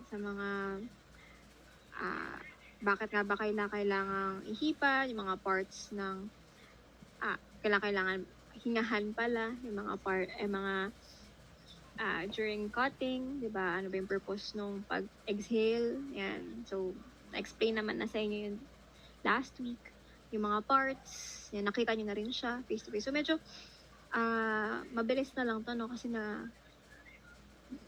sa mga bakit nga ba kailangang ihipa, yung mga parts ng kailangan hingahan pala, yung mga during cutting, 'di ba? Ano ba yung purpose nung pag-exhale? Yan. So, na-explain naman na sa inyo yun last week. Yung mga parts, yan, nakita niyo na rin siya face to face. So, medyo mabilis na lang to, no? Kasi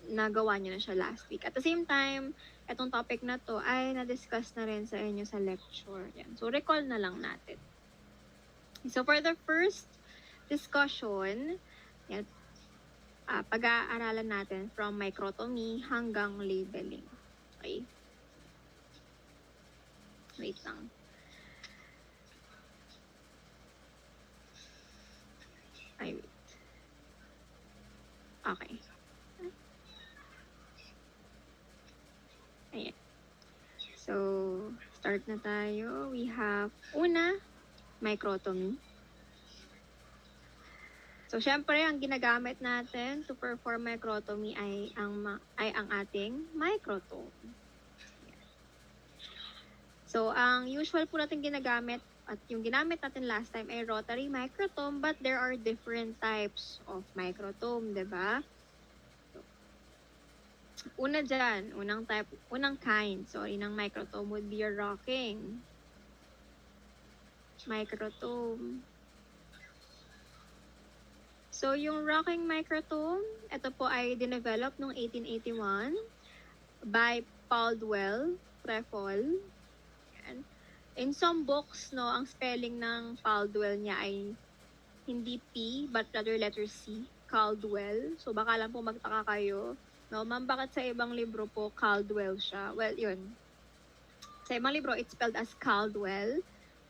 nagawa niyo na siya last week. At the same time, itong topic na to ay na-discuss na rin sa inyo sa lecture. Yan. So, recall na lang natin. So, for the first discussion, yan, pag-aaralan natin from microtomy hanggang labeling. Okay? Wait lang. Ay, wait. Okay. Ayan. So, start na tayo. We have, una, microtomy. So, syempre, ang ginagamit natin to perform microtomy ay ang ating microtome. So, ang usual po natin ginagamit at yung ginamit natin last time ay rotary microtome, but there are different types of microtome, diba? So, unang kind, ng microtome would be a rocking microtome. So, yung rocking microtome, ito po ay dinevelop noong 1881 by Caldwell Trefol. In some books, no, ang spelling ng Caldwell niya ay hindi P, but rather letter C, Caldwell. So, baka lang po magtaka kayo, no, ma'am, bakit sa ibang libro po Caldwell siya? Well, yun. Sa ibang libro, it's spelled as Caldwell.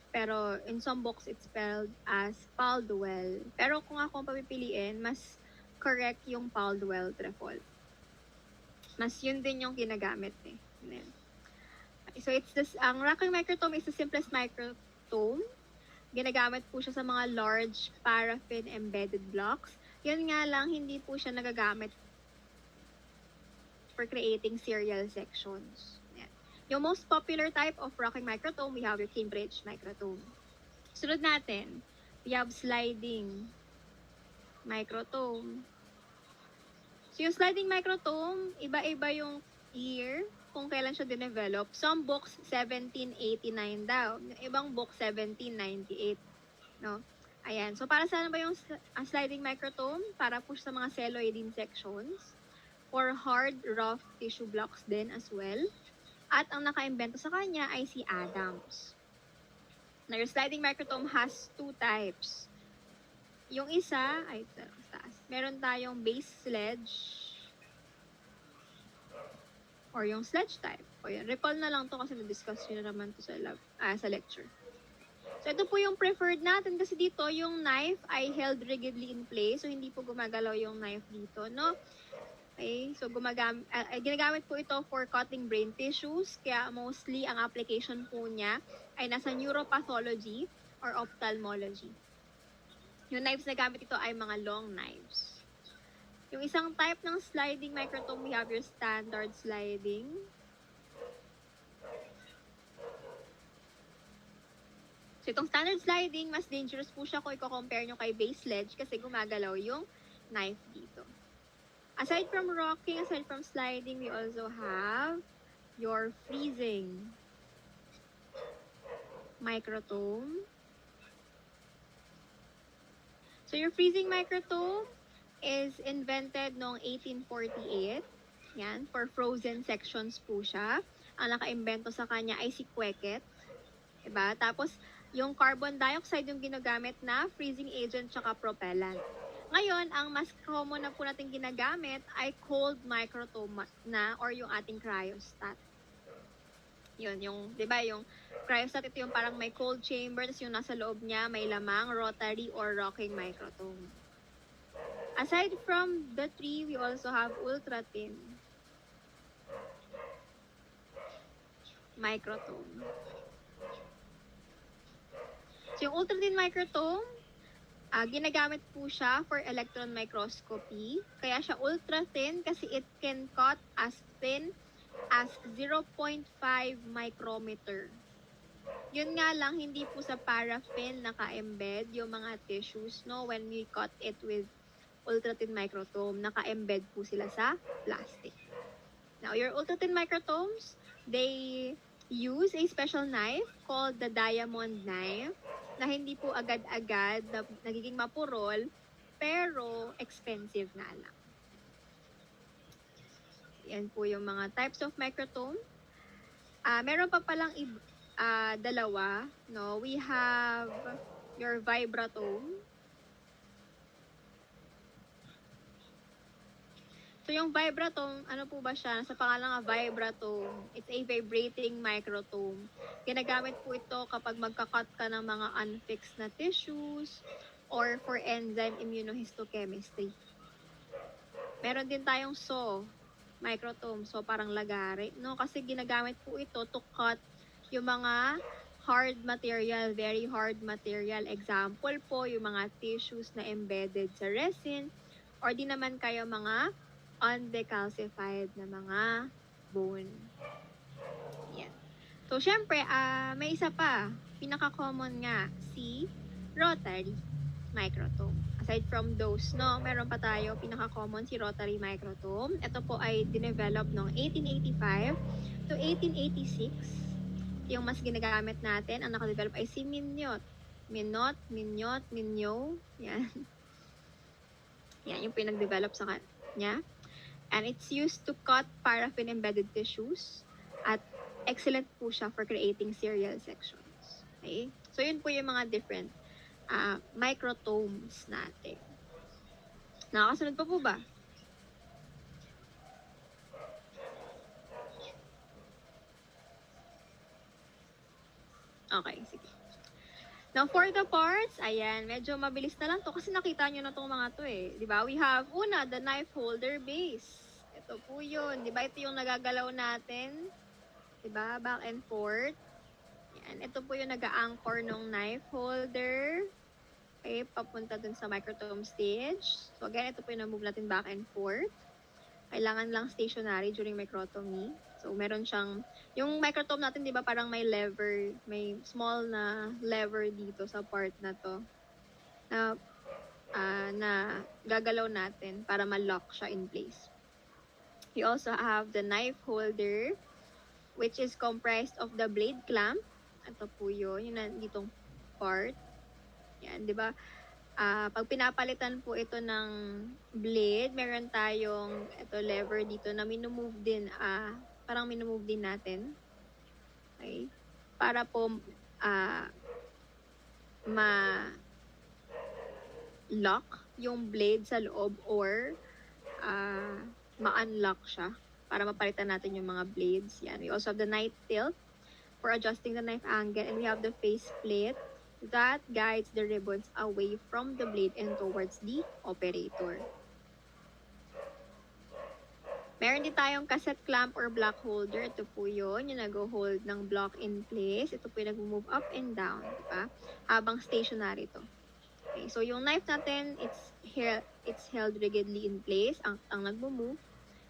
Pero in some books, it's spelled as Caldwell. Pero kung ako papipiliin, mas correct yung Caldwell Trefol. Mas yun din yung ginagamit eh. So ang rocking microtome is the simplest microtome. Ginagamit po siya sa mga large paraffin embedded blocks. Yun nga lang, hindi po siya nagagamit for creating serial sections. Yung most popular type of rocking microtome, we have your Cambridge microtome. Sunod natin, we have sliding microtome. So yung sliding microtome, iba-iba yung year kung kailan siya dinevelop. Some books, 1789 daw. Yung ibang book, 1798. No? Ayan. So para saan ba yung sliding microtome? Para po sa mga celloidine sections or hard, rough tissue blocks din as well. At ang naka-imbento sa kanya ay si Adams. Now, your sliding microtome has two types. Yung isa, ay taas. Meron tayong base sledge or yung sledge type. O yan, recall na lang to kasi na-discuss yun na naman to sa lecture. So, ito po yung preferred natin kasi dito yung knife ay held rigidly in place. So, hindi po gumagalaw yung knife dito, no? Okay, so ginagamit po ito for cutting brain tissues, kaya mostly ang application po niya ay nasa neuropathology or ophthalmology. Yung knives na gamit ito ay mga long knives. Yung isang type ng sliding microtome, we have your standard sliding. So itong standard sliding, mas dangerous po siya kung i-compare nyo kay base sledge kasi gumagalaw yung knife dito. Aside from rocking, aside from sliding, we also have your freezing microtome. So your freezing microtome is invented noong 1848. Yan, for frozen sections po siya. Ang naka-imbento sa kanya ay si Quekett. Diba? Tapos, yung carbon dioxide yung ginagamit na freezing agent tsaka propellant. Ngayon, ang mas common na po natin ginagamit ay cold microtome na or yung ating cryostat. Yun, di ba, yung cryostat, ito yung parang may cold chamber, tapos yung nasa loob niya may lamang rotary or rocking microtome. Aside from the three, we also have ultra thin microtome. So, yung ultra thin microtome, ginagamit po siya for electron microscopy. Kaya siya ultra thin kasi it can cut as thin as 0.5 micrometer. Yun nga lang, hindi po sa paraffin naka-embed yung mga tissues, no? When we cut it with ultra-thin microtome, naka-embed po sila sa plastic. Now, your ultra-thin microtomes, they use a special knife called the diamond knife na hindi po agad-agad na nagiging mapurol, pero expensive nga lang. Yan po yung mga types of microtome. Meron pa palang dalawa, no? We have your vibratome. So, yung vibratome, ano po ba siya? Sa pangalan nga vibratome, it's a vibrating microtome. Ginagamit po ito kapag magka-cut ka ng mga unfixed na tissues or for enzyme immunohistochemistry. Meron din tayong saw, microtome, so parang lagari, no? Kasi ginagamit po ito to cut yung mga hard material, very hard material. Example po, yung mga tissues na embedded sa resin, or di naman kayo mga undecalcified na mga bone. Yan. So, syempre, may isa pa. Pinaka-common nga, si rotary microtome. Aside from those, no, meron pa tayo, pinaka-common si rotary microtome. Ito po ay dinevelop noong 1885 to 1886. Yung mas ginagamit natin, ang nakadevelop ay si Minot. Minot, Mignot. Yan. Yan, yung pinag-develop sa kanya. And it's used to cut paraffin-embedded tissues at excellent po siya for creating serial sections. Okay? So, yun po yung mga different microtomes natin. Nakakasunod pa po ba? Okay, sige. Now, for the parts, ayan, medyo mabilis na lang to kasi nakita nyo na itong mga to eh. Diba? We have, una, the knife holder base. Ito po yun. Diba? Ito yung nagagalaw natin. Diba? Back and forth. Yan. Ito po yung nag-a-anchor ng knife holder. Okay, papunta dun sa microtome stage. So, again, ito po yung na-move natin back and forth. Kailangan lang stationary during microtomy. So, meron siyang, yung microtome natin, di ba, parang may lever, may small na lever dito sa part na to, na gagalaw natin para ma-lock siya in place. You also have the knife holder, which is comprised of the blade clamp. Ito po yun, yung ditong part. Yan, di ba? Pag pinapalitan po ito ng blade, meron tayong ito lever dito na minumove din, parang minumove din natin. Okay? Para po ma-lock yung blade sa loob or ma-unlock siya para mapalitan natin yung mga blades. Yan. We also have the knife tilt for adjusting the knife angle, and we have the face plate that guides the ribbons away from the blade and towards the operator. Meron din tayong cassette clamp or block holder. Ito po yun, yung nag-hold ng block in place. Ito po yung nag-move up and down, diba? Habang stationary to. Okay, so yung knife natin, it's held rigidly in place. Ang nag-move,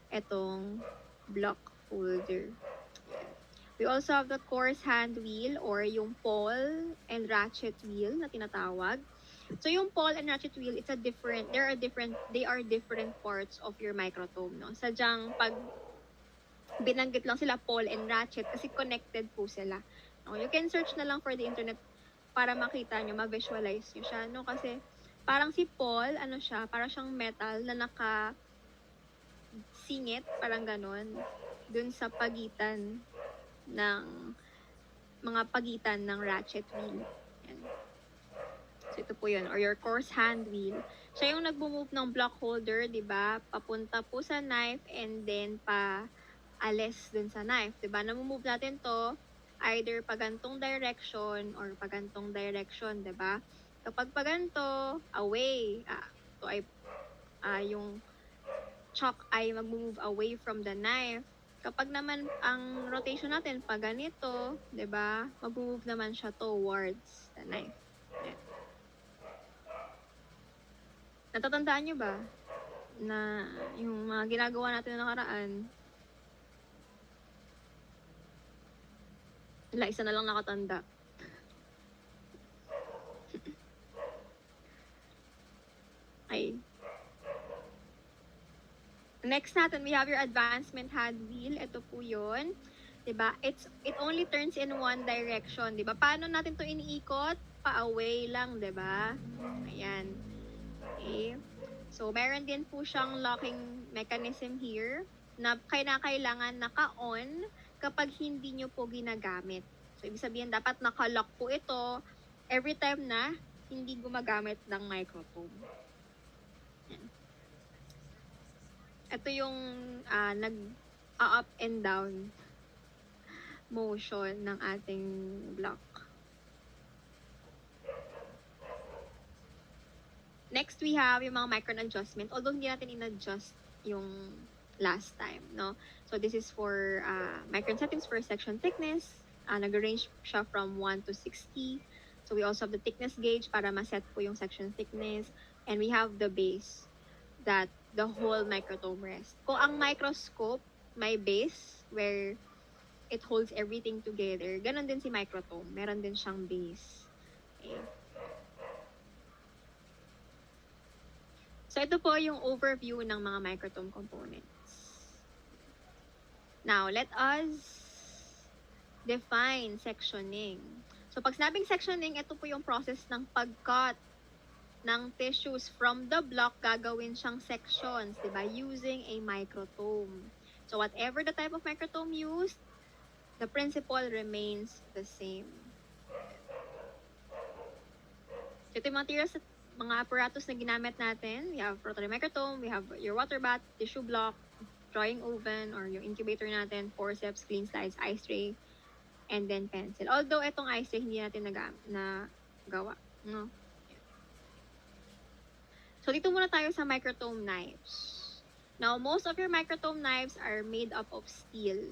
itong block holder. We also have the coarse hand wheel or yung pawl and ratchet wheel na tinatawag. So yung pawl and ratchet wheel, they are different parts of your microtome, no? Sadyang pag binanggit lang sila pawl and ratchet kasi connected po sila. No? You can search na lang for the internet para makita nyo, ma-visualize nyo siya, no? Kasi parang si pawl, ano siya, parang siyang metal na naka-singit, parang ganon, dun sa pagitan ng mga pagitan ng ratchet wheel. Yan. So, ito po yun. Or your coarse hand wheel. Siya yung nag-move ng block holder, di ba? Papunta po sa knife and then pa-alis dun sa knife. Di ba? Namumove natin to either pagantong direction or pagantong direction, di ba? Kapag paganto, away. Ito ay yung chalk ay mag-move away from the knife. Kapag naman ang rotation natin pag ganito, 'di ba? Mag-move naman siya towards the knife. Ayan. Natatandaan niyo ba na yung mga ginagawa natin na nakaraan? Wala, isa na lang nakatanda. Okay. Next natin, we have your advancement hand wheel. Ito po yun. Diba? It only turns in one direction. Diba? Paano natin to iniikot? Pa-away lang, diba? Ayan. Okay. So, meron din po siyang locking mechanism here na kailangan naka-on kapag hindi nyo po ginagamit. So, ibig sabihin, dapat naka-lock po ito every time na hindi gumagamit ng microphone. Ito yung nag-up and down motion ng ating block. Next, we have yung mga micron adjustment. Although hindi natin in-adjust yung last time, no? So, this is for micron settings for section thickness. Nag-range siya from 1 to 60. So, we also have the thickness gauge para ma-set po yung section thickness. And we have the base that the whole microtome rests. Kung ang microscope may base where it holds everything together, ganun din si microtome. Meron din siyang base. Okay. So, ito po yung overview ng mga microtome components. Now, let us define sectioning. So, pag sinabing sectioning, ito po yung process ng pag-cut ng tissues from the block, gagawin siyang sections, diba? Using a microtome. So, whatever the type of microtome used, the principle remains the same. So, ito yung materials at mga apparatus na ginamit natin. We have rotary microtome, we have your water bath, tissue block, drawing oven, or yung incubator natin, forceps, clean slides, ice tray, and then pencil. Although, itong ice tray, hindi natin nagawa. No? So, dito muna tayo sa microtome knives. Now, most of your microtome knives are made up of steel.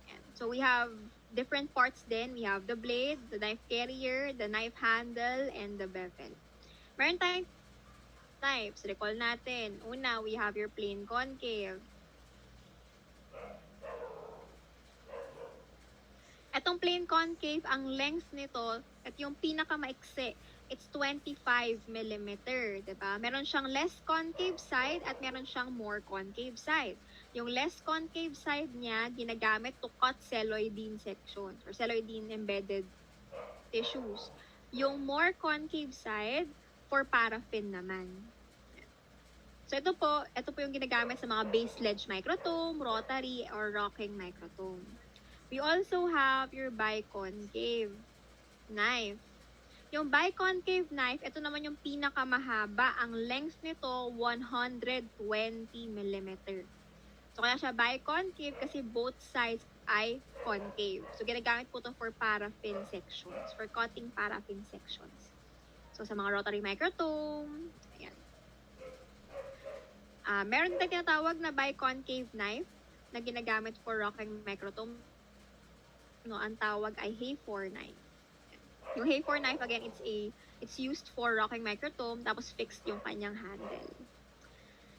Ayan. So, we have different parts then. We have the blade, the knife carrier, the knife handle, and the bevel. Meron tayong types. Recall natin. Una, we have your plain concave. Itong plain concave, ang length nito, at yung pinakamaiksi, it's 25 mm. Diba? Meron siyang less concave side at meron siyang more concave side. Yung less concave side niya, ginagamit to cut celloidine sections or celloidine embedded tissues. Yung more concave side, for paraffin naman. So, ito po yung ginagamit sa mga base ledge microtome, rotary, or rocking microtome. We also have your biconcave knife. Yung biconcave knife, ito naman yung pinakamahaba. Ang length nito, 120 mm. So, kaya siya biconcave kasi both sides ay concave. So, ginagamit po ito for paraffin sections, for cutting paraffin sections. So, sa mga rotary microtome, ayan. Meron tayong tinatawag na biconcave knife na ginagamit for rocking microtome. No, ang tawag ay Hayford knife. Yung Hayford knife, again, it's used for rocking microtome, tapos fixed yung kanyang handle.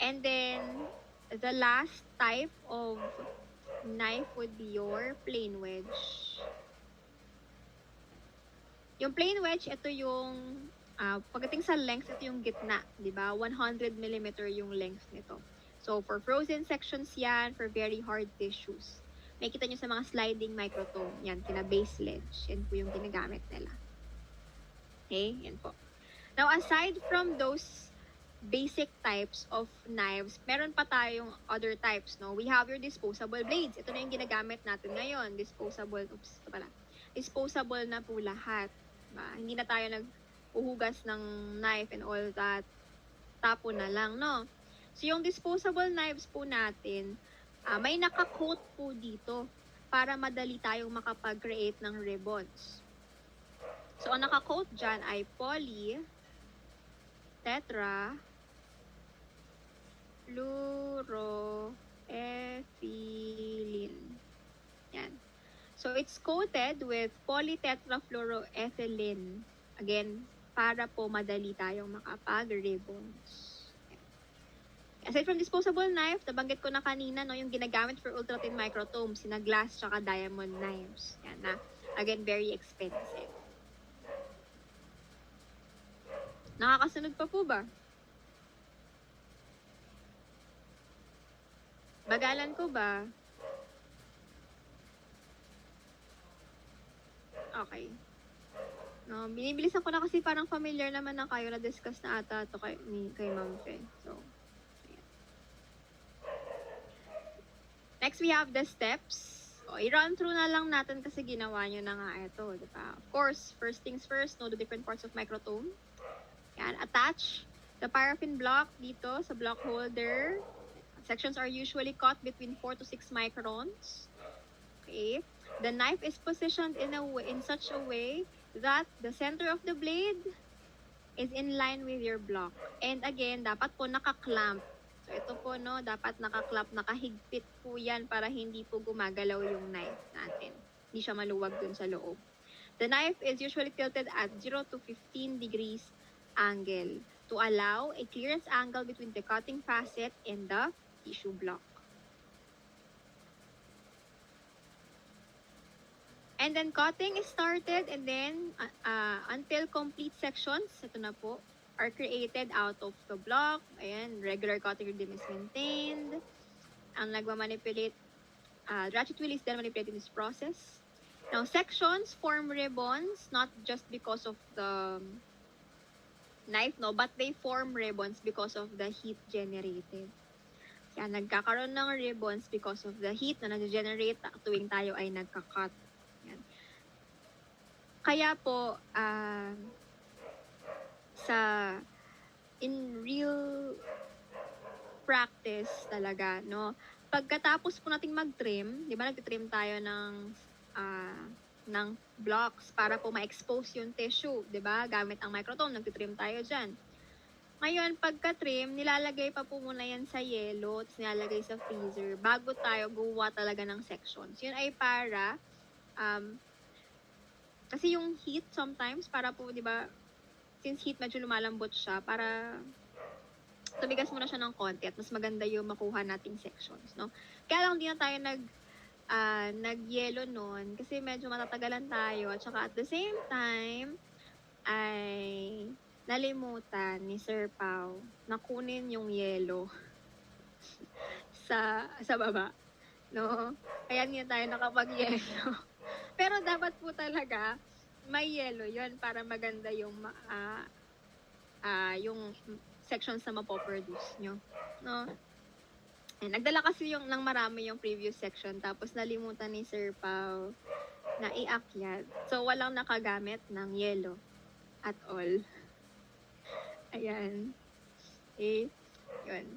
And then, the last type of knife would be your plain wedge. Yung plain wedge, ito yung pagdating sa length, ito yung gitna, di ba? 100 mm yung length nito. So, for frozen sections yan, for very hard tissues. Makikita nyo sa mga sliding microtome, yan, kina base ledge. Yan po yung ginagamit nila. Okay, yan po. Now, aside from those basic types of knives, meron pa tayong other types, no? We have your disposable blades. Ito na yung ginagamit natin ngayon. Disposable na po lahat. Diba? Hindi na tayo uhugas ng knife and all that, tapo na lang, no? So, yung disposable knives po natin, may naka-coat po dito para madali tayong makapag-create ng ribbons. So, ang naka-coat dyan ay poly, tetra, fluoroethylene. Yan. So, it's coated with Aside from disposable knife, nabanggit ko na kanina, no, yung ginagamit for ultra-thin microtome, sina glass tsaka diamond knives. Yan na, again, very expensive. Nakakasunod pa po ba? Bagalan ko ba? Okay. No, binibilisan ko na kasi parang familiar naman na kayo, na-discuss na ata ito kay Ma'am Fe. So, ayan. Next, we have the steps. O, i-run through na lang natin kasi ginawa nyo na nga ito, di ba? Of course, first things first, know the different parts of microtome. Yan, attach the paraffin block dito sa block holder. Sections are usually cut between 4 to 6 microns. Okay? The knife is positioned in such a way that the center of the blade is in line with your block. And again, dapat po nakaklamp. So ito po, no, dapat nakaklamp, nakahigpit po yan para hindi po gumagalaw yung knife natin. Hindi siya maluwag dun sa loob. The knife is usually tilted at 0 to 15 degrees angle to allow a clearance angle between the cutting facet and the tissue block. And then cutting is started, and then until complete sections, ito na po, are created out of the block. Ayan, regular cutting rhythm is maintained. Ang nagmamanipulate, ratchet wheel is then manipulated in this process. Now, sections form ribbons, not just because of the knife, no, but they form ribbons because of the heat generated. Kaya nagkakaroon ng ribbons because of the heat na nag-generate tuwing tayo ay nagka-cut. Yan. Kaya po, in real practice talaga, no, pagkatapos po nating mag-trim, di ba nag-trim tayo ng blocks para po ma-expose yung tissue, di ba? Gamit ang microtome, nag-trim tayo dyan. Ngayon, pagka-trim, nilalagay pa po muna yan sa yelo, tapos nilalagay sa freezer, bago tayo gumawa talaga ng sections. Yun ay para, kasi yung heat sometimes, para po, di ba, since heat medyo lumalambot siya, para tumigas muna siya ng konti at mas maganda yung makuha nating sections, no? Kaya lang di na tayo nag-yelo nun kasi medyo matatagalan tayo at saka at the same time ay nalimutan ni Sir Pao na kunin yung yelo sa baba, no? Kaya hindi na tayo nakapag-yelo. Pero dapat po talaga may yelo yon para maganda yung sections na mapoproduce nyo, no? And nagdala kasi ng marami yung previous section, tapos nalimutan ni Sir Pao na iakyat. So, walang nakagamit ng yelo at all. Ayan. Okay. Yun.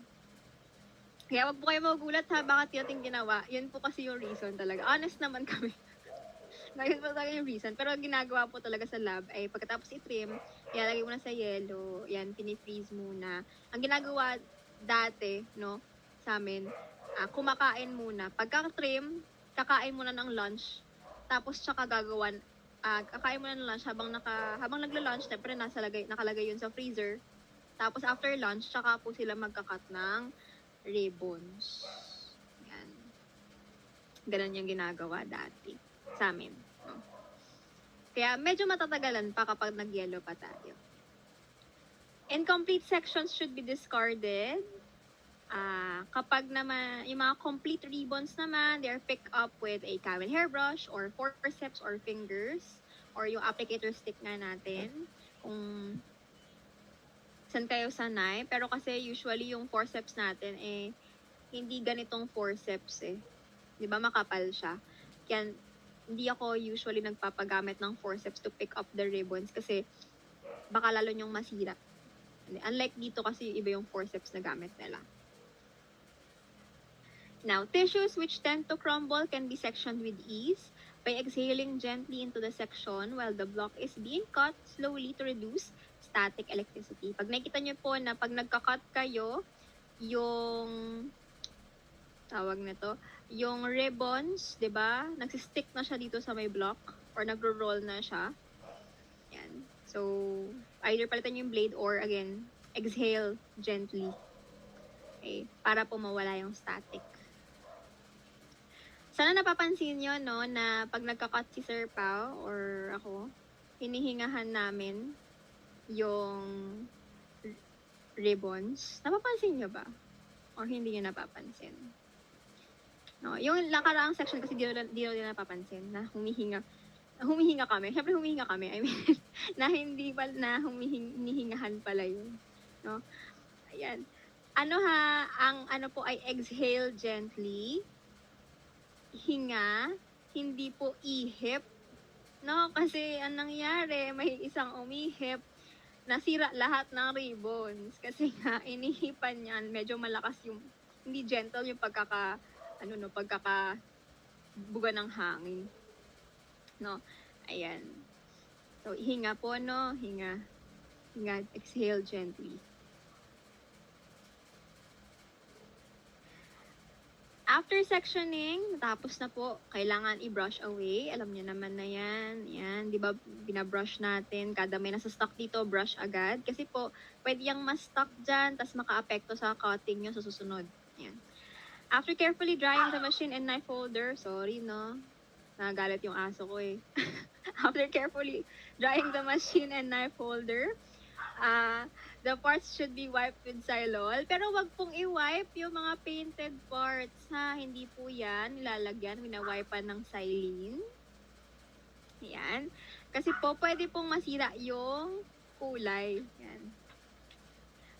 Kaya wag po kayo magugulat ha, bakit natin ginawa. Yun po kasi yung reason talaga. Honest naman kami. Yun po talaga yung reason. Pero ginagawa po talaga sa lab ay pagkatapos i-trim, ilalagay mo na sa yelo, yan, pinifreeze muna. Ang ginagawa dati, no, sa amin, kumakain muna. Pagka-trim, kakain muna ng lunch, tapos tsaka kakain muna ng lunch habang nagla-lunch, syempre nakalagay yun sa freezer. Tapos after lunch, tsaka po sila magka-cut ng ribbons. Yan. Ganun yung ginagawa dati sa amin. No? Kaya medyo matatagalan pa kapag nag-yellow pa tayo. Incomplete sections should be discarded. Kapag naman, yung mga complete ribbons naman, they are picked up with a Cowan hairbrush or forceps or fingers or yung applicator stick nga natin kung saan kayo sanay. Pero kasi usually yung forceps natin hindi ganitong forceps di ba makapal siya. Kaya hindi ako usually nagpapagamit ng forceps to pick up the ribbons kasi baka lalo nyong masira. Unlike dito kasi iba yung forceps na gamit nila. Now, tissues which tend to crumble can be sectioned with ease by exhaling gently into the section while the block is being cut slowly to reduce static electricity. Pag nakita nyo po na pag nagka-cut kayo, yung yung ribbons, 'di ba? Nagsi-stick na siya dito sa may block or nagro-roll na siya. Yan. So, either palitan yung blade or again, exhale gently. Okay? Para po mawala yung static. Sana napapansin nyo, no, na pag nagka-cut si Sir Pao or ako, hinihingahan namin yung ribbons. Napapansin nyo ba? Or hindi nyo napapansin? No, yung nakaraang section kasi di nyo napapansin na humihinga kami. Siyempre humihinga kami. I mean, na hindi pa na hinihingahan pala yun. No? Ayan. Ano ha, ang ano po ay exhale gently. Hinga, hindi po ihip. No, kasi ang nangyari, may isang umihip, nasira lahat ng ribbons. Kasi nga, inihipan niyan, medyo malakas yung, hindi gentle yung pagkakabuga ng hangin. No, ayan. So, hinga po, no, hinga, exhale gently. After sectioning, tapos na po, kailangan i-brush away. Alam niyo naman na yan. Yan, di ba, binabrush natin. Kada may nasa stock dito, brush agad. Kasi po, pwede yung ma-stuck dyan, tas maka-apekto sa cutting nyo sa susunod. Yan. After carefully drying the machine and knife holder, sorry, no? Nagalit yung aso ko eh. After carefully drying the machine and knife holder, the parts should be wiped with Xylol. Pero wag pong i-wipe yung mga painted parts, ha? Hindi po yan nilalagyan, winawipan ng Xylene. Yan. Kasi po, pwede pong masira yung kulay. Yan.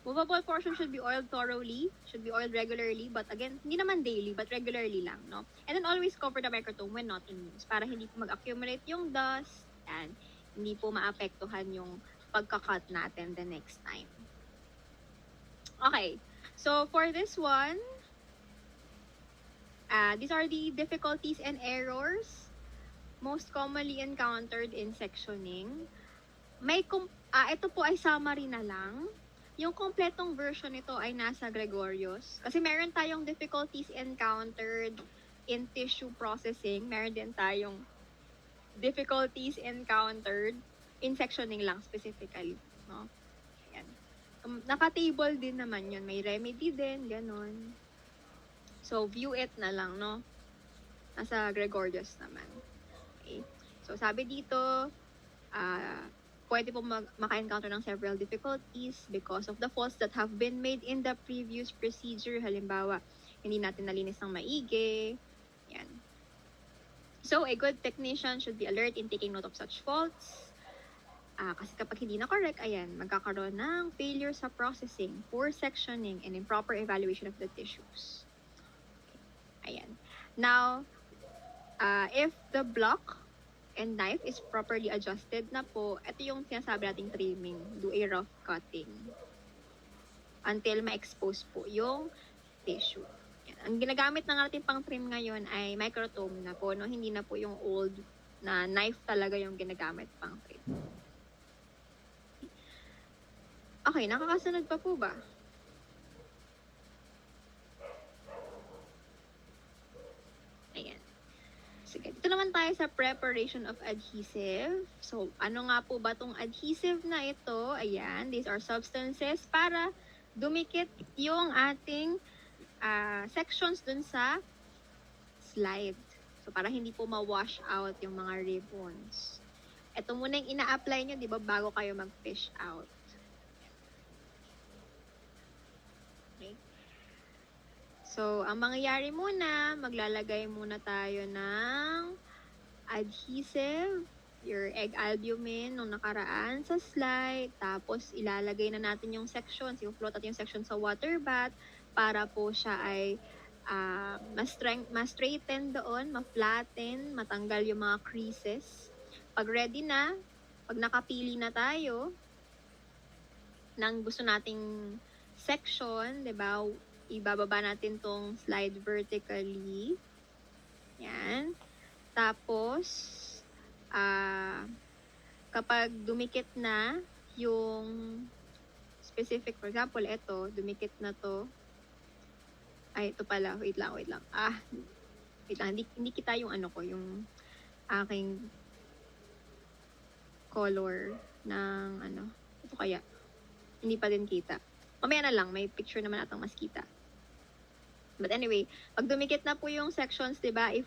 Movable portion should be oiled thoroughly, should be oiled regularly, but again, hindi naman daily, but regularly lang, no? And then always cover the microtome when not in use, para hindi po mag-accumulate yung dust, and hindi po maapektuhan yung pagka-cut natin the next time. Okay, so for this one, these are the difficulties and errors most commonly encountered in sectioning. Ito po ay summary na lang. Yung kompletong version nito ay nasa Gregorios. Kasi meron tayong difficulties encountered in tissue processing. Meron din tayong difficulties encountered in sectioning lang specifically, no? Ayan. Naka-table din naman yun. May remedy din, ganon. So, view it na lang, no? Nasa Gregorios naman. Okay. So, sabi dito, pwede po maka-encounter ng several difficulties because of the faults that have been made in the previous procedure. Halimbawa, hindi natin nalinis ng maigi. Yan. So, a good technician should be alert in taking note of such faults. Kasi kapag hindi na correct, ayan, magkakaroon ng failure sa processing, poor sectioning, and improper evaluation of the tissues. Okay. Ayan. Now, if the block and knife is properly adjusted na po, ito yung sinasabi nating trimming. Do a rough cutting until ma-expose po yung tissue. Yan. Ang ginagamit na natin pang trim ngayon ay microtome na po, no? Hindi na po yung old na knife talaga yung ginagamit pang trim. Okay, nakakasunod pa po ba? Ayan. Sige, dito naman tayo sa preparation of adhesive. So, ano nga po ba tong adhesive na ito? Ayan, these are substances para dumikit yung ating sections dun sa slide. So, para hindi po ma-wash out yung mga ribbons. Ito muna yung ina-apply nyo, di ba, bago kayo mag-fish out. Okay. So, ang mangyayari muna, maglalagay muna tayo ng adhesive, your egg albumin nung nakaraan sa slide. Tapos, ilalagay na natin yung sections, yung float at yung section sa water bath para po siya ay ma-straighten doon, ma-flatten, matanggal yung mga creases. Pag ready na, pag nakapili na tayo ng gusto nating section, 'di ba? Ibababa natin tong slide vertically. Yan. Tapos, kapag dumikit na yung specific, for example, ito, dumikit na to. Ay, ito pala. Wait lang. Wait lang. Hindi kita yung ano ko, yung aking color ng ano. Ito kaya. Hindi pa din kita. Mamaya na lang. May picture naman atang mas kita. But anyway, pag dumikit na po yung sections, di ba, if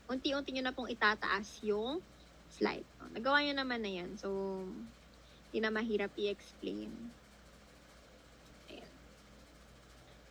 unti-unti nyo na pong itataas yung slide. Nagawa nyo naman na yan. So, hindi na mahirap i-explain. Ayan.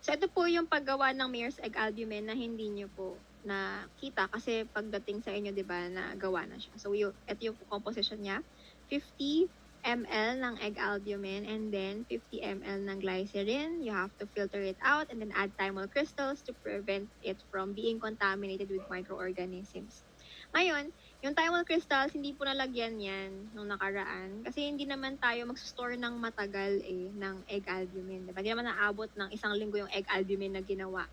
So, ito po yung paggawa ng mare's egg albumen na hindi nyo po nakita kasi pagdating sa inyo, di ba, nagawa na siya. So, ito yung composition niya. 50 ml ng egg albumin and then 50 ml ng glycerin. You have to filter it out and then add thymol crystals to prevent it from being contaminated with microorganisms. Ngayon, yung thymol crystals, hindi po nalagyan yan nung nakaraan kasi hindi naman tayo mag-store ng matagal ng egg albumin. Diba? Hindi naman naabot ng 1 linggo yung egg albumin na ginawa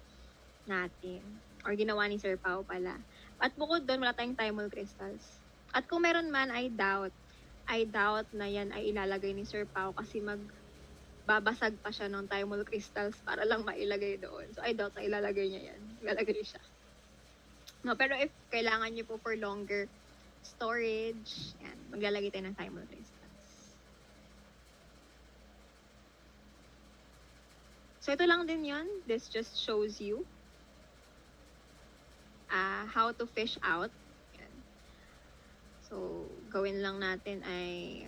natin or ginawa ni Sir Pao pala. At bukod doon, wala tayong thymol crystals. At kung meron man, I doubt na yan ay ilalagay ni Sir Pao kasi magbabasag pa siya ng thymol crystals para lang mailagay doon. So, I doubt na ilalagay niya yan. Ilalagay siya. No, pero if kailangan niyo po for longer storage, yan, maglalagay tayo ng thymol crystals. So, ito lang din yun. This just shows you how to fish out. Yan. So, gawin lang natin ay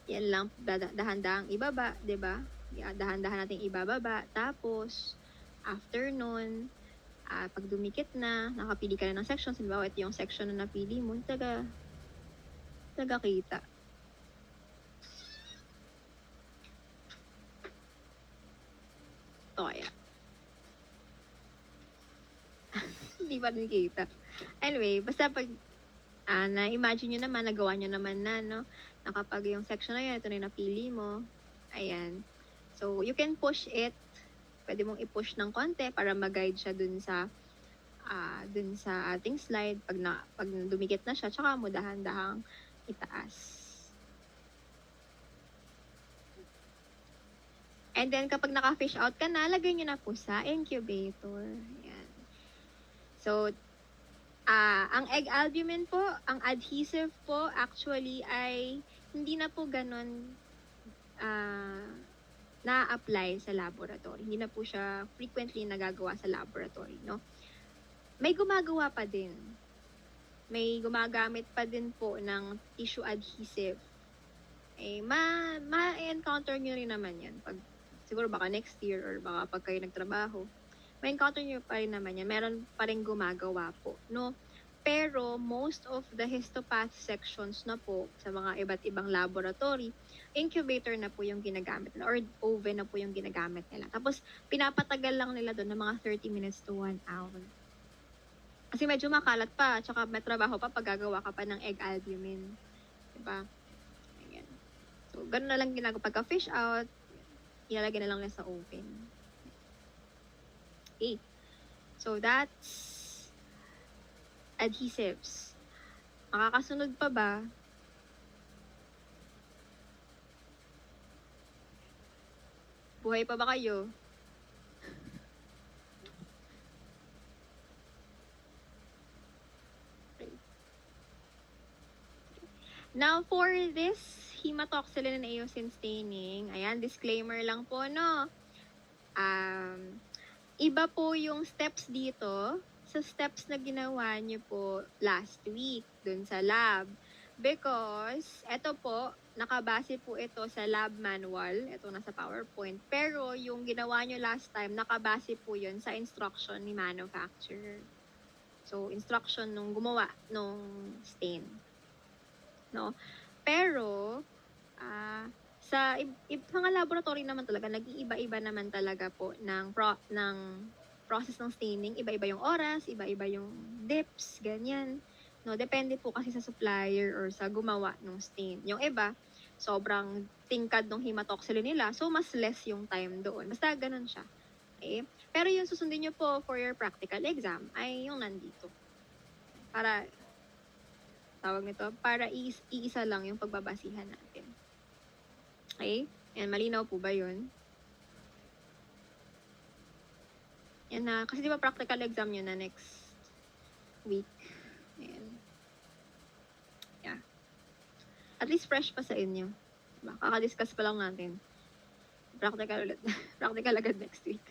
yan lang, dahan-dahang ibaba, di ba? Dahan-dahan natin ibababa. Tapos, after nun, pag dumikit na, nakapili ka na ng sections, halimbawa ito yung section na napili mo, kita. Ito kaya. Hindi pa rin kita. Anyway, basta pag na-imagine nyo naman, nagawa nyo naman na, no? Na kapag yung section na yun, ito na yung napili mo. Ayan. So, you can push it. Pwede mong i-push ng konti para mag-guide siya dun sa ating slide. Pag dumikit na siya, tsaka mo dahan-dahang itaas. And then, kapag naka-fish out ka na, lagay nyo na po sa incubator. Ayan. So, ang egg albumin po, ang adhesive po, actually ay hindi na po ganun na-apply sa laboratory. Hindi na po siya frequently nagagawa sa laboratory, no? May gumagawa pa din. May gumagamit pa din po ng tissue adhesive. Ma-encounter nyo rin naman yan. Siguro baka next year or baka pag kayo nagtrabaho. Ma-encounter nyo pa rin naman yan. Meron pa rin gumagawa po, no? Pero most of the histopath sections na po sa mga iba't ibang laboratory, incubator na po yung ginagamit nila or oven na po yung ginagamit nila. Tapos, pinapatagal lang nila doon ng mga 30 minutes to 1 hour. Kasi medyo makalat pa, tsaka may trabaho pa pag gagawa ka pa ng egg albumin. Diba? Ayan. So, ganun na lang ginagawa. Pagka fish out, ilalagay na lang nila sa oven. Okay. So, that's adhesives. Makakasunod pa ba? Buhay pa ba kayo? Now, for this hematoxylin and eosin staining, ayan, disclaimer lang po, no? Iba po yung steps dito sa steps na ginawa niyo po last week dun sa lab. Because, ito po, nakabase po ito sa lab manual. Ito nasa PowerPoint. Pero, yung ginawa nyo last time, nakabase po yun sa instruction ni manufacturer. So, instruction nung gumawa nung stain. No? Pero, sa mga laboratory naman talaga, nag-iiba-iba naman talaga po ng process ng staining. Iba-iba yung oras, iba-iba yung dips, ganyan. No, depende po kasi sa supplier or sa gumawa ng stain. Yung iba, sobrang tingkad ng hematoxylin nila, so mas less yung time doon. Basta ganun siya. Okay? Pero yung susundin nyo po for your practical exam ay yung nandito. Para, tawag nito, para iisa lang yung pagbabasihan natin. Okay? Yan, malinaw po ba yun? Yan na, kasi di ba practical exam yun na next week. Ayan. Yeah. At least fresh pa sa inyo. Diba? Kaka-discuss pa lang natin. Practical ulit. Practical agad next week.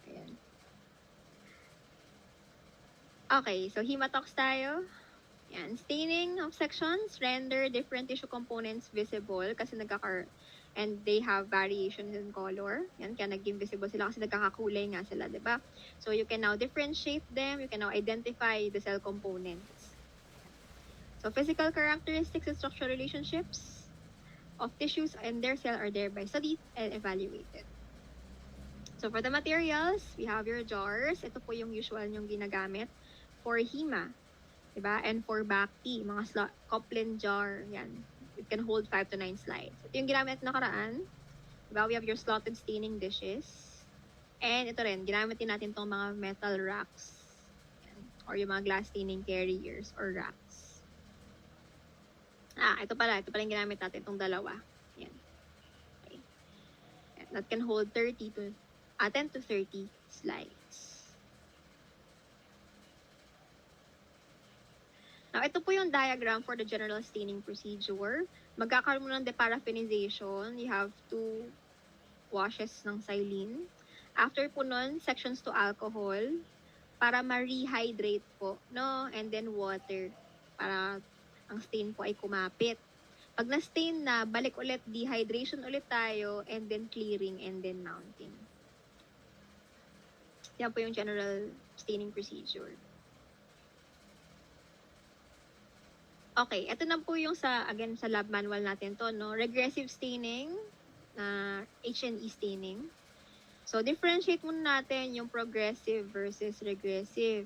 Ayan. Okay, so hematox tayo. Yan. Staining of sections render different tissue components visible kasi and they have variations in color. Yan, kaya naging visible sila kasi nagkakakulay nga sila, di ba? So you can now differentiate them, you can now identify the cell components. So physical characteristics and structural relationships of tissues and their cell are thereby studied and evaluated. So for the materials, we have your jars. Ito po yung usual yung ginagamit for hema. Diba? And for Bacti, mga Coplin jar, yan. It can hold 5 to 9 slides. Ito yung ginamit nakaraan. Diba? We have your slotted staining dishes. And ito rin, ginamit din natin tong mga metal racks. Yan. Or yung mga glass staining carriers or racks. Ito pala yung ginamit natin, itong dalawa. Yan. Okay. That can hold 10 to 30 slides. Now, ito po yung diagram for the general staining procedure. Magkakaroon mo ng deparaffinization. You have 2 washes ng xylene. After po nun, sections to alcohol para ma-rehydrate po, no? And then water para ang stain po ay kumapit. Pag na-stain na, balik ulit, dehydration ulit tayo, and then clearing, and then mounting. Yan po yung general staining procedure. Okay, ito na po yung sa lab manual natin to, no? Regressive staining, H&E staining. So, differentiate muna natin yung progressive versus regressive.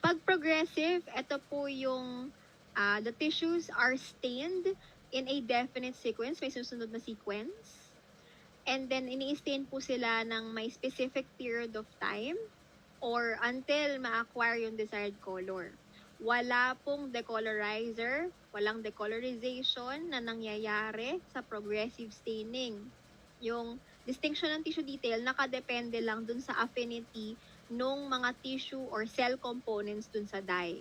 Pag progressive, ito po yung the tissues are stained in a definite sequence, may susunod na sequence. And then, ini-stain po sila ng may specific period of time or until ma-acquire yung desired color. Wala pong decolorizer, walang decolorization na nangyayari sa progressive staining. Yung distinction ng tissue detail, nakadepende lang dun sa affinity nung mga tissue or cell components dun sa dye.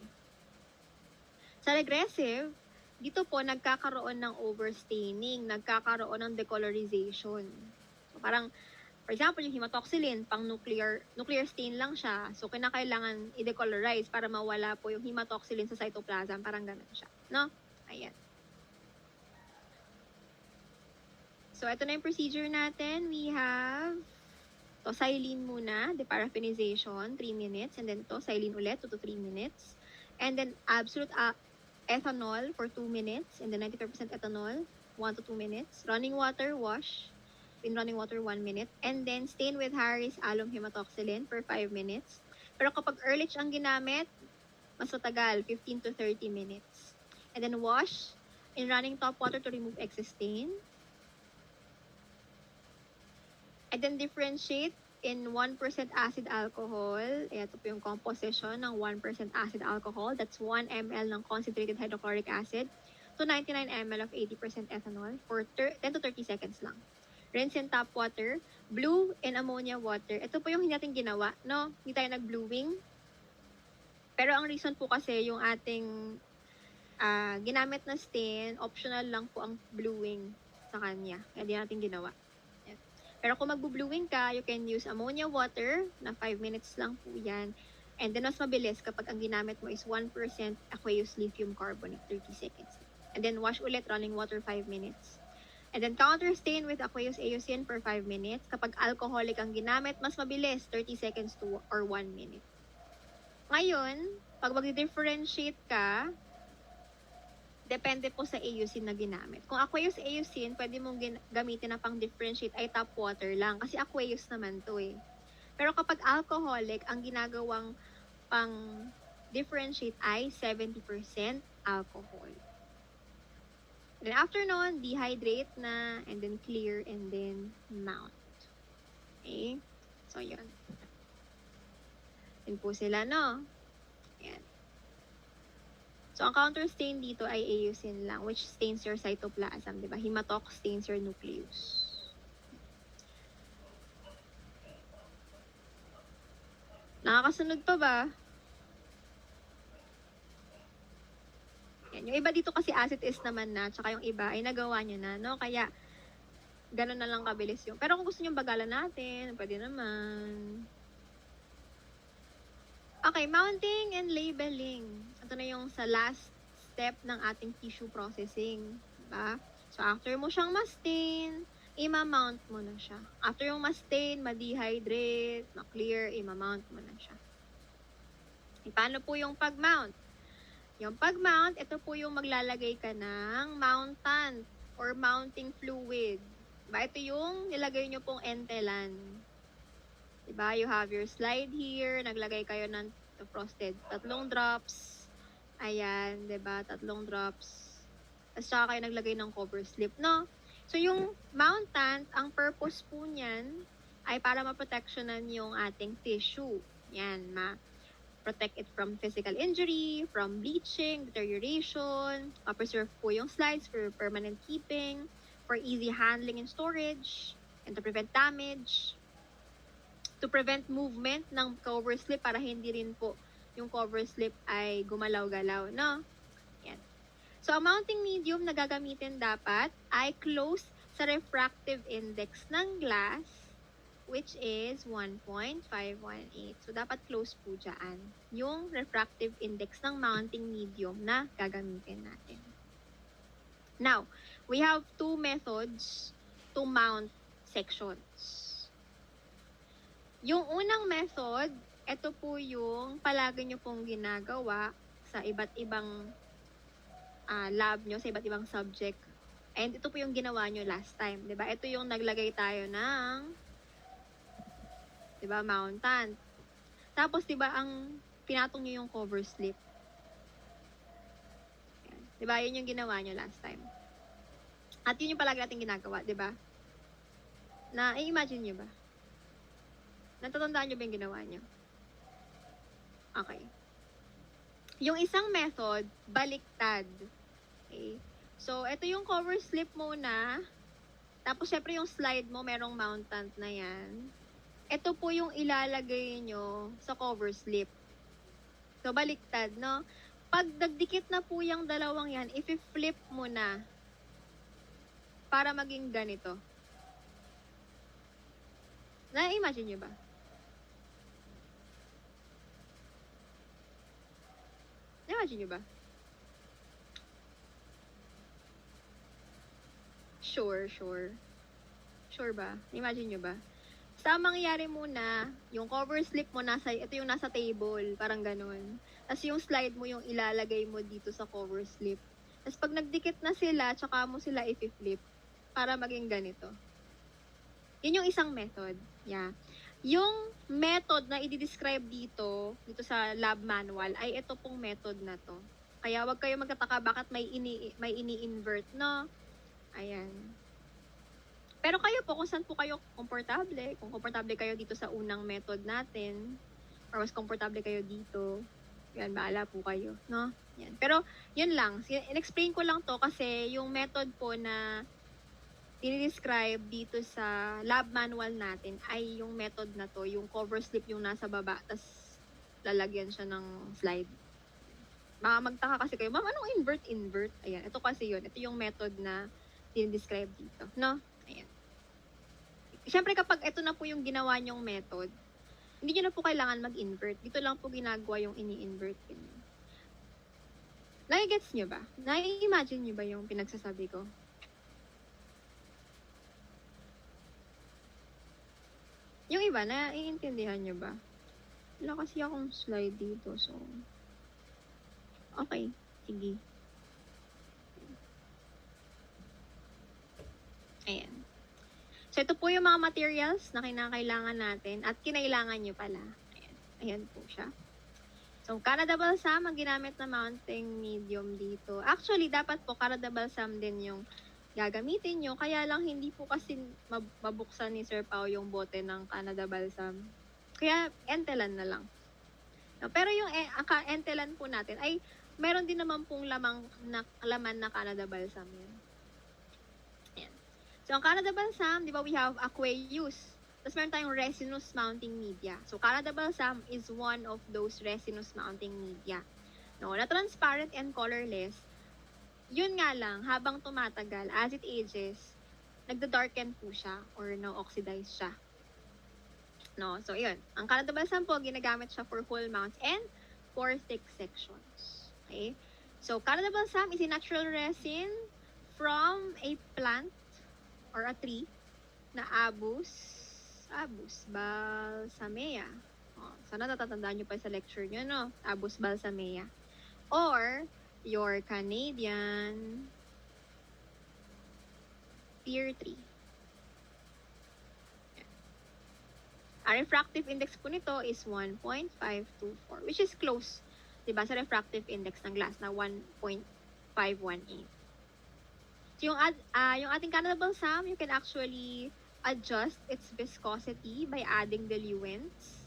Sa regressive, dito po nagkakaroon ng overstaining, nagkakaroon ng decolorization. So parang, for example, yung hematoxylin, pang nuclear stain lang siya. So kinakailangan i-decolorize para mawala po yung hematoxylin sa cytoplasm. Parang ganun siya. No? Ayan. So ito na yung procedure natin. We have xylene muna, deparaffinization, 3 minutes. And then xylene ulit, 2 to 3 minutes. And then absolute ethanol for 2 minutes, and then 95% ethanol, 1 to 2 minutes. Running water, wash in running water 1 minute. And then stain with Harris alum hematoxylin for 5 minutes. Pero kapag Ehrlich ang ginamit, mas matagal, 15 to 30 minutes. And then wash in running top water to remove excess stain. And then differentiate in 1% acid alcohol. Ito po yung composition ng 1% acid alcohol. That's 1 ml ng concentrated hydrochloric acid to 99 ml of 80% ethanol for 10 to 30 seconds lang. Rinse in tap water. Blue in ammonia water. Ito po yung hindi natin ginawa, no? Hindi tayo nag-bluing. Pero ang reason po kasi yung ating ginamit na stain, optional lang po ang bluing sa kanya. Kaya di natin ginawa. Pero kung magbu-bluing ka, you can use ammonia water na 5 minutes lang po yan. And then mas mabilis kapag ang ginamit mo is 1% aqueous lithium carbonate, 30 seconds. And then wash ulit running water 5 minutes. And then counter stain with aqueous eosin for 5 minutes. Kapag alcoholic ang ginamit, mas mabilis, 30 seconds to or 1 minute. Ngayon, pag mag-differentiate ka, depende po sa eosin na ginamit. Kung aqueous eosin, pwede mong gamitin na pang differentiate ay tap water lang kasi aqueous naman to eh. Pero kapag alcoholic, ang ginagawang pang differentiate ay 70% alcohol. And then after nun, dehydrate na, and then clear, and then mount. Okay? So, yun. Yun po sila, no? Ayan. So, ang counter stain dito ay eosin lang, which stains your cytoplasm, di ba? Hematox stains your nucleus. Nakakasunod pa ba? Yan. Yung iba dito kasi as it is naman na, tsaka yung iba ay nagawa nyo na, no? Kaya, ganun na lang kabilis yung. Pero kung gusto nyo bagalan natin, pwede naman. Okay, mounting and labeling. Ito na yung sa last step ng ating tissue processing. Diba? So, after mo siyang ma-stain, ima-mount mo na siya. After yung ma-stain, ma-dehydrate, ma-clear, ima-mount mo na siya. E, paano po yung pag-mount? Yung pag-mount, ito po yung maglalagay ka ng mountant or mounting fluid. Diba? Ito yung nilagay nyo pong entelan. Diba? You have your slide here. Naglagay kayo ng frosted 3 drops. Ayan, diba? 3 drops. Tapos saka kayo naglagay ng cover slip, no? So, yung mountant, ang purpose po niyan ay para ma-protectionan yung ating tissue. Yan, ma-protect it from physical injury, from bleaching, deterioration, ma-preserve po yung slides for permanent keeping, for easy handling and storage, and to prevent damage, to prevent movement ng cover slip para hindi rin po yung cover slip ay gumalaw-galaw, no? Yan. So, ang mounting medium na gagamitin dapat ay close sa refractive index ng glass, which is 1.518. So, dapat close po dyan yung refractive index ng mounting medium na gagamitin natin. Now, we have 2 methods to mount sections. Yung unang method, ito po yung palagi nyo pong ginagawa sa iba't ibang lab nyo, sa iba't ibang subject. And ito po yung ginawa nyo last time, diba? Ito yung naglagay tayo ng, diba, mountant. Tapos, diba, ang pinatong nyo yung cover slip. Yan. Diba, yun yung ginawa nyo last time. At yun yung palagi natin ginagawa, diba? Na, i-imagine nyo ba? Natatandaan nyo ba yung ginawa nyo? Okay. Yung isang method, baliktad. Okay. So, ito yung cover slip muna. Tapos, syempre yung slide mo, merong mountant na yan. Ito po yung ilalagay nyo sa cover slip. So, baliktad, no? Pag nagdikit na po yung dalawang yan, i-flip mo na para maging ganito. Na-imagine nyo ba? Imagine nyo ba? Sure. Sure ba? Imagine nyo ba? Sa mangyayari muna, yung cover slip mo ito yung nasa table, parang ganun. Tapos yung slide mo yung ilalagay mo dito sa cover slip. Tapos pag nagdikit na sila, tsaka mo sila i-flip para maging ganito. Yun yung isang method. Yeah. Yung method na i-describe dito sa lab manual, ay ito pong method na to. Kaya wag kayo magtataka bakit may ini-invert, no? Ayan. Pero kayo po, kung saan po kayo komportable, kung komportable kayo dito sa unang method natin, or mas komportable kayo dito, yan, bahala po kayo, no? Yan. Pero, yun lang. In-explain ko lang to kasi yung method po na i-describe dito sa lab manual natin ay yung method na to, yung cover slip yung nasa baba, tas lalagyan siya ng slide. Baka magtaka kasi kayo, ma'am, anong invert? Ayan, ito kasi yun. Ito yung method na i-describe dito, no? Ayan. Siyempre, kapag ito na po yung ginawa nyong method, hindi nyo na po kailangan mag-invert. Dito lang po ginagawa yung ini-invert. Nai-gets nyo ba? Nai-imagine nyo ba yung pinagsasabi ko? Yung iba, naiintindihan nyo ba? Wala kasi akong slide dito, so... Okay, sige. Ayan. So, ito po yung mga materials na kinakailangan natin at kinailangan nyo pala. Ayan. Ayan po siya. So, Canada Balsam ang ginamit na mounting medium dito. Actually, dapat po Canada Balsam din yung gagamitin nyo. Kaya lang hindi po kasi mabuksan ni Sir Pao yung bote ng Canada Balsam. Kaya, entelan na lang. No, pero yung entelan po natin ay meron din naman pong laman na Canada Balsam yun. Ayan. So, ang Canada Balsam, di ba, we have aqueous. Tapos meron tayong resinous mounting media. So, Canada Balsam is one of those resinous mounting media. No, na transparent and colorless, Yun nga lang, habang tumatagal, as it ages, nagda-darken po siya or na-oxidize siya. No? So, yun. Ang Canada Balsam po, ginagamit siya for whole mounts and for thick sections. Okay? So, Canada Balsam is a natural resin from a plant or a tree na Abus balsamea. Sana natatandaan nyo pa sa lecture nyo, no? Abus balsamea. Or, your Canadian pear tree. Ang refractive index po nito is 1.524, which is close, diba, sa refractive index ng glass na 1.518. So, yung ating Canada Balsam, you can actually adjust its viscosity by adding diluents.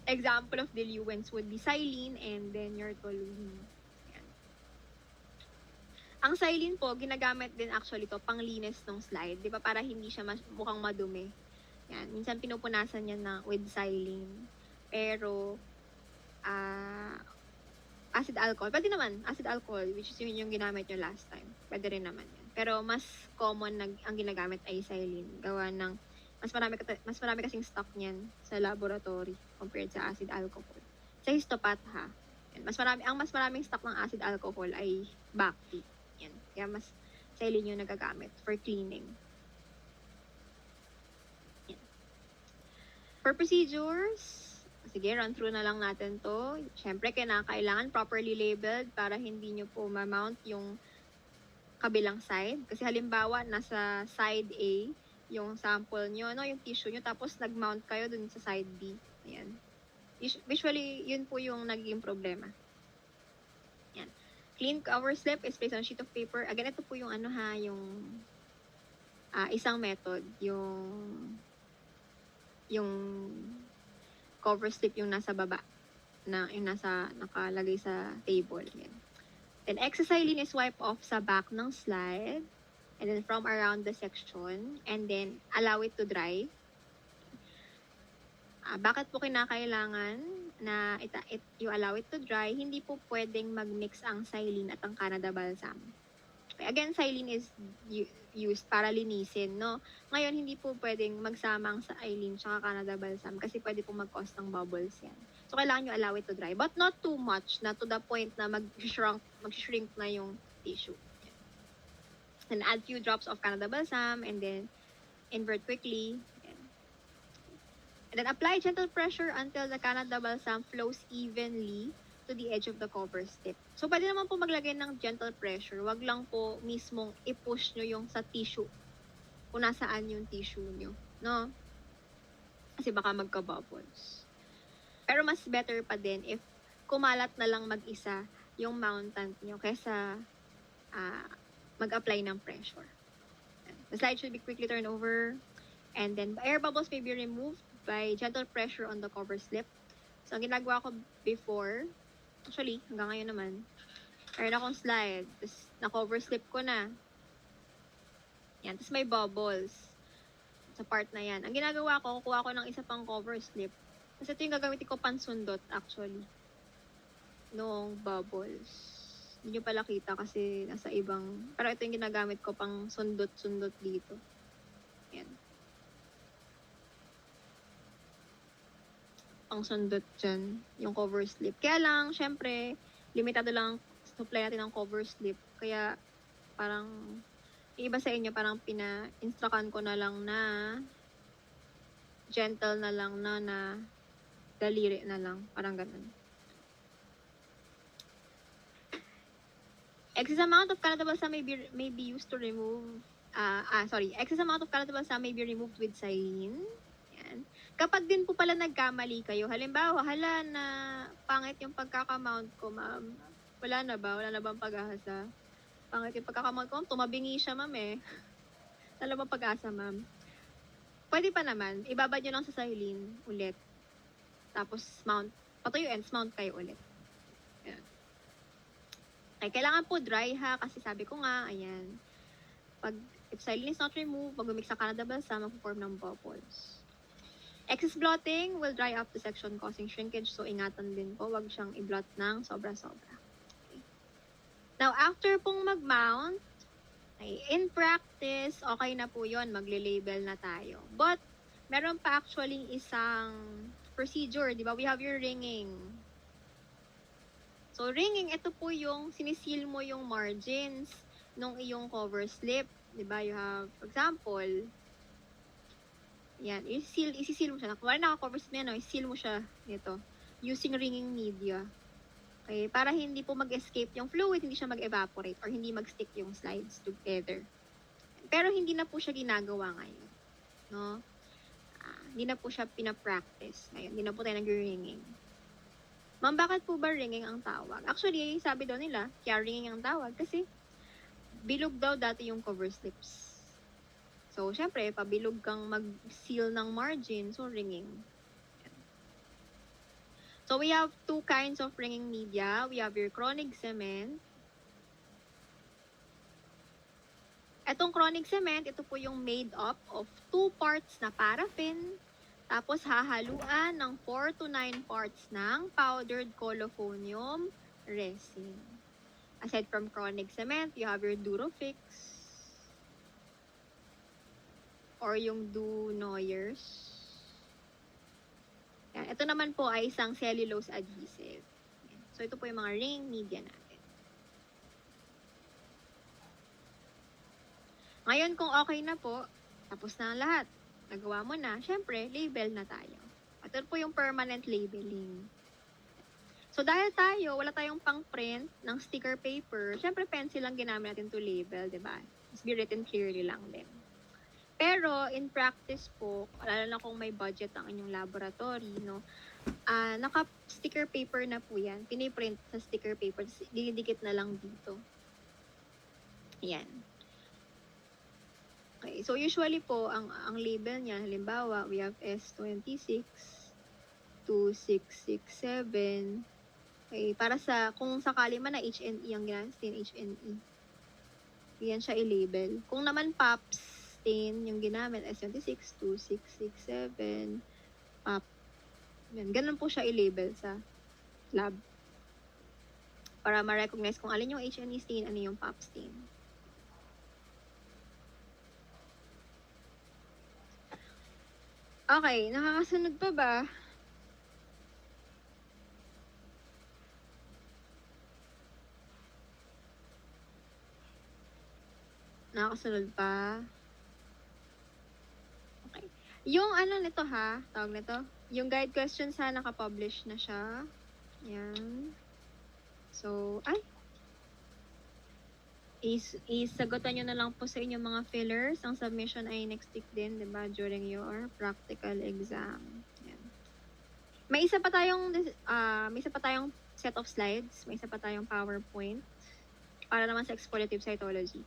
Example of diluents would be xylene and then your toluene. Ayan. Ang xylene po, ginagamit din actually to panglinis ng slide, di ba, para hindi siya mukhang madumi. Yan, minsan pinupunasan niya with xylene. Pero, acid alcohol. Pwede naman, acid alcohol, which is yung ginamit nyo last time. Pwede rin naman yan. Pero mas common ang ginagamit ay xylene. Gawa ng, mas marami kasing stock niyan sa laboratory compared sa acid alcohol. Sa histopath ha. Yan, ang mas maraming stock ng acid alcohol ay bacti. Yan. Kaya mas xylene yung nagagamit for cleaning. Yan. For procedures, sige, run through na lang natin to. Siyempre, kailangan properly labeled para hindi nyo po ma-mount yung kabilang side. Kasi halimbawa, nasa side A, yung sample nyo, no, yung tissue nyo, tapos nag-mount kayo dun sa side B. Ayan. Usually, yun po yung naging problema. Ayan. Clean cover slip is placed on a sheet of paper. Again, ito po yung yung isang method. Yung cover slip yung nasa baba, yung nakalagay sa table. Yan. Then, excess xylene is wiped off sa back ng slide, and then from around the section, and then allow it to dry. Bakit po kinakailangan na you allow it to dry? Hindi po pwedeng mag-mix ang xylene at ang Canada Balsam. Okay, again, xylene is used para linisin, no? Ngayon, hindi po pwedeng magsama ang xylene at Canada Balsam kasi pwede po mag-cause ng bubbles yan. So, kailangan nyo allow it to dry. But not too much na to the point na mag-shrink na yung tissue. And add few drops of Canada Balsam and then invert quickly. And then apply gentle pressure until the Canada Balsam flows evenly to the edge of the cover slip. So, pwede naman po maglagay ng gentle pressure. Wag lang po mismong i-push nyo yung sa tissue. Kung nasaan yung tissue nyo. No? Kasi baka magka-bubbles. Pero mas better pa din if kumalat na lang mag-isa yung mountant nyo kaysa mag-apply ng pressure. The slide should be quickly turned over. And then, air bubbles may be removed by gentle pressure on the cover slip. So, ang ginagawa ko before, actually, hanggang ngayon naman, meron akong slide, tapos na-cover slip ko na. Yan, tapos may bubbles sa part na yan. Ang ginagawa ko, kukuha ko ng isa pang cover slip. Tapos ito yung gagamitin ko pansundot, actually. Nung bubbles. Hindi nyo pala kita kasi nasa ibang, pero ito yung ginagamit ko pang sundot-sundot dito. Yan. Pang sundot dyan, yung cover slip. Kaya lang, syempre, limitado lang supply natin ng cover slip. Kaya, parang, iba sa inyo, parang pina-instructan ko na lang na gentle na lang na daliri na lang. Parang ganun. Excess amount of Canada Balsam may be used to remove, excess amount of Canada Balsam may be removed with saline. Yan. Kapag din po pala nagkamali kayo, halimbawa, hala na pangit yung pagkakamount ko, ma'am. Wala na ba? Wala na bang pag-asa? Pangit yung pagkakamount ko, tumabingi siya, ma'am eh. Wala bang pag-asa, ma'am? Pwede pa naman, ibabad nyo lang sa saline ulit. Tapos mount, patuyo ends, mount kayo ulit. Ayan. Okay, kailangan po dry ha, kasi sabi ko nga, ayan. If saline is not removed, mag-mix sa Canada Balsam, mag-form ng bubbles. Excess blotting will dry up the section causing shrinkage, so ingatan din po, wag siyang i-blot ng sobra-sobra. Okay. Now, after pong mag-mount, ay, in practice, okay na po yun, magle-label na tayo. But, meron pa actually isang procedure, di ba? We have your ringing. So, ringing, ito po yung sinisil mo yung margins ng iyong cover slip. Di ba? You have, for example, yan, isisil mo siya. Kung naka-cover slip yan, isil mo siya nito using ringing media. Okay, para hindi po mag-escape yung fluid, hindi siya mag-evaporate or hindi mag-stick yung slides together. Pero hindi na po siya ginagawa ngayon. No? Hindi na po siya pinapractice ngayon. Hindi na po tayo nag-ringing. Ma'am, bakit po ba ringing ang tawag? Actually, sabi daw nila, kaya ringing ang tawag kasi bilog daw dati yung cover slips. So, syempre, pabilog kang mag-seal ng margin, so ringing. So, we have two kinds of ringing media. We have your chronic cement. Etong chronic cement, ito po yung made up of 2 parts na paraffin, tapos hahaluan ng 4 to 9 parts ng powdered colophonium resin. Aside from chronic cement, you have your Durofix or yung Dunoyers. Yan. Ito naman po ay isang cellulose adhesive. Yan. So, ito po yung mga ring media natin. Ngayon, kung okay na po, tapos na ang lahat. Nagawa mo na, syempre, label na tayo. Ito po yung permanent labeling. So, dahil wala tayong pang-print ng sticker paper, syempre, pencil lang ginamit natin to label, di ba? Just be written clearly lang din. Pero, in practice po, lalo na kung may budget ang inyong laboratory, no, naka-sticker paper na po yan. Piniprint sa sticker paper, didikit na lang dito. Yan. Okay, so usually po, ang label niya, halimbawa, we have S26, 2667. Okay, para sa, kung sakali man na HNE ang ginamit, HNE. Yan siya i-label. Kung naman POPs, yung ginamit, S26, 2667, POP. Yan, ganun po siya i-label sa lab. Para ma-recognize kung alin yung HNE stain, ano yung POP stain. Okay, nakakasunod pa ba? Nakakasunod pa? Okay. Yung ano nito ha, tawag nito, yung guide questions ha, nakapublish na siya. Yan. So, isagutan nyo na lang po sa inyong mga fillers. Ang submission ay next week din, diba? During your practical exam. Yan. May isa pa tayong set of slides. May isa pa tayong PowerPoint para naman sa explorative cytology.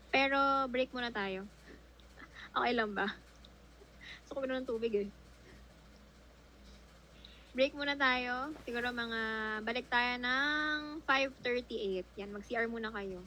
Pero, break muna tayo. Okay lang ba? So, ko ng tubig eh. Break muna tayo. Siguro balik tayo ng 5:38. Yan, mag-CR muna kayo.